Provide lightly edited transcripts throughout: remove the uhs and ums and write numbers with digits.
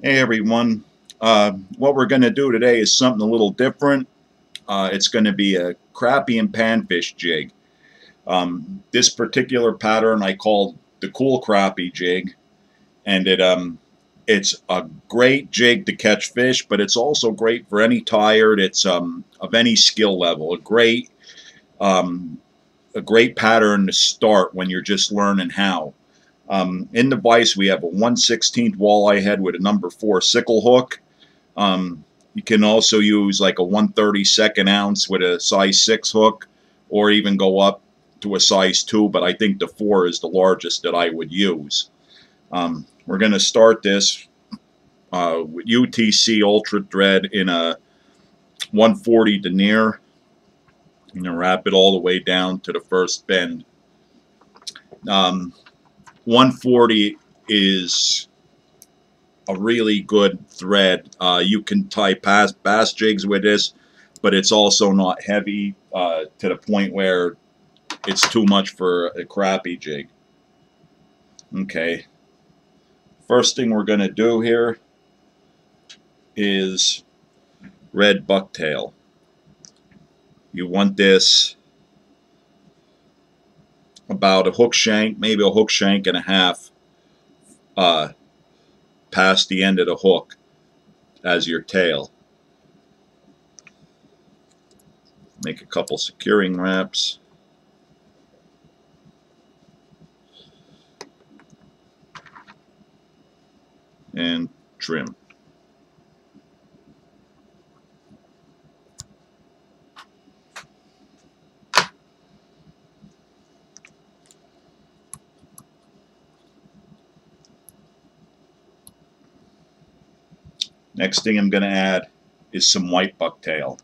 Hey everyone, what we're going to do today is something a little different. It's going to be a crappie and panfish jig. This particular pattern I call the cool crappie jig, and it's a great jig to catch fish, but it's also great for any tired. It's of any skill level. Um, a great pattern to start when you're just learning how. In the vise, we have a 1/16 walleye head with a number 4 sickle hook. You can also use like a 1/32 ounce with a size 6 hook, or even go up to a size 2, but I think the 4 is the largest that I would use. We're going to start this with UTC Ultra Thread in a 140 denier. I'm going to wrap it all the way down to the first bend. 140 is a really good thread. You can tie bass jigs with this, but it's also not heavy to the point where it's too much for a crappie jig. Okay. First thing we're going to do here is red bucktail. You want this about a hook shank, maybe a hook shank and a half past the end of the hook as your tail. Make a couple securing wraps. And trim. Next thing I'm going to add is some white bucktail.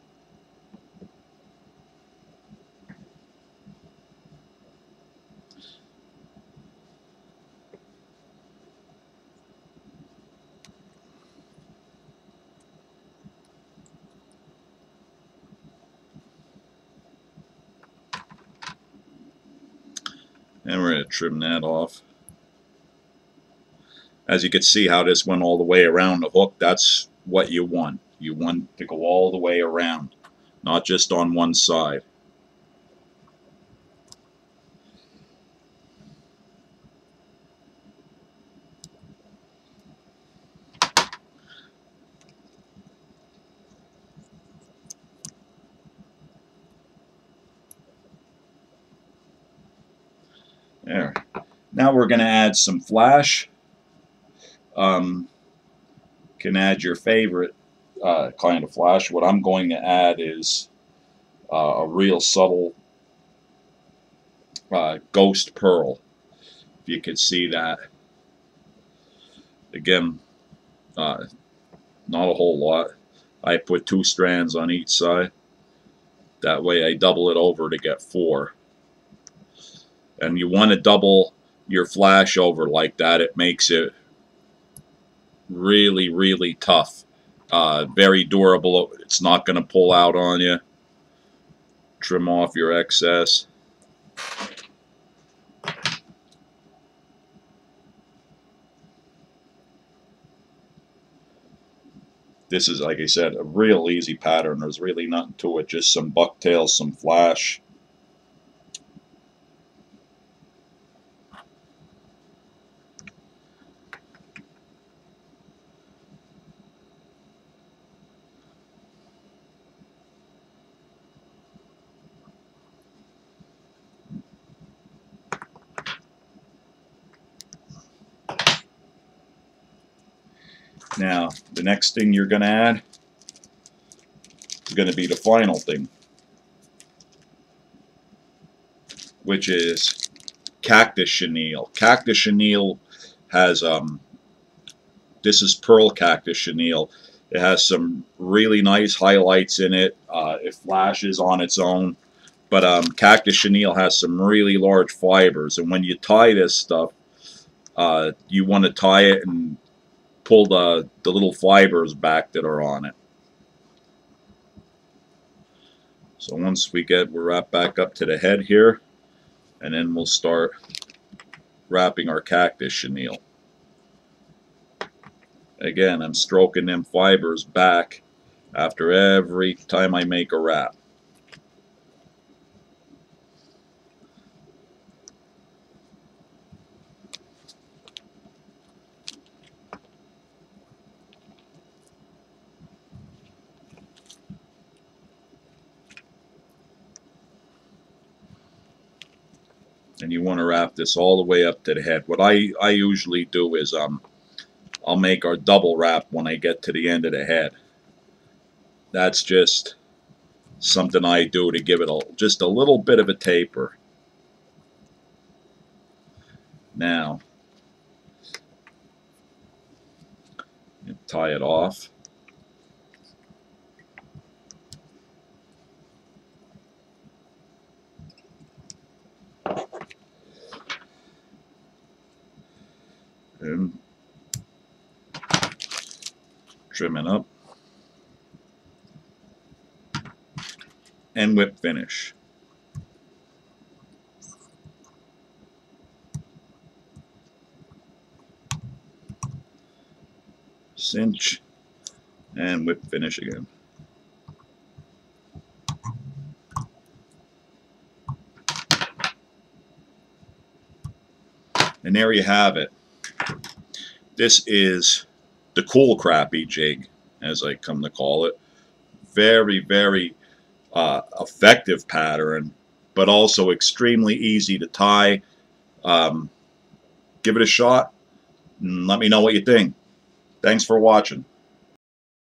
And we're going to trim that off. As you can see how this went all the way around the hook, that's what you want. You want to go all the way around, not just on one side. There. Now we're going to add some flash. Can add your favorite kind of flash. What I'm going to add is a real subtle ghost pearl. If you could see that. Again, not a whole lot. I put 2 strands on each side. That way I double it over to get 4. And you want to double your flash over like that. It makes it really, really tough. Very durable. It's not going to pull out on you. Trim off your excess. This is, like I said, a real easy pattern. There's really nothing to it. Just some bucktails, some flash. Now, the next thing you're going to add is going to be the final thing, which is cactus chenille. Cactus chenille has, this is pearl cactus chenille. It has some really nice highlights in it. It flashes on its own. But cactus chenille has some really large fibers. And when you tie this stuff, you want to tie it and pull the little fibers back that are on it. So once we're wrapped back up to the head here, and then we'll start wrapping our cactus chenille. Again, I'm stroking them fibers back after every time I make a wrap. And you want to wrap this all the way up to the head. What I usually do is I'll make our double wrap when I get to the end of the head. That's just something I do to give it just a little bit of a taper. Now, tie it off. And trim it up. And whip finish. Cinch and whip finish again. And there you have it. This is the cool crappie jig, as I come to call it. Very, very effective pattern, but also extremely easy to tie. Give it a shot and let me know what you think. Thanks for watching.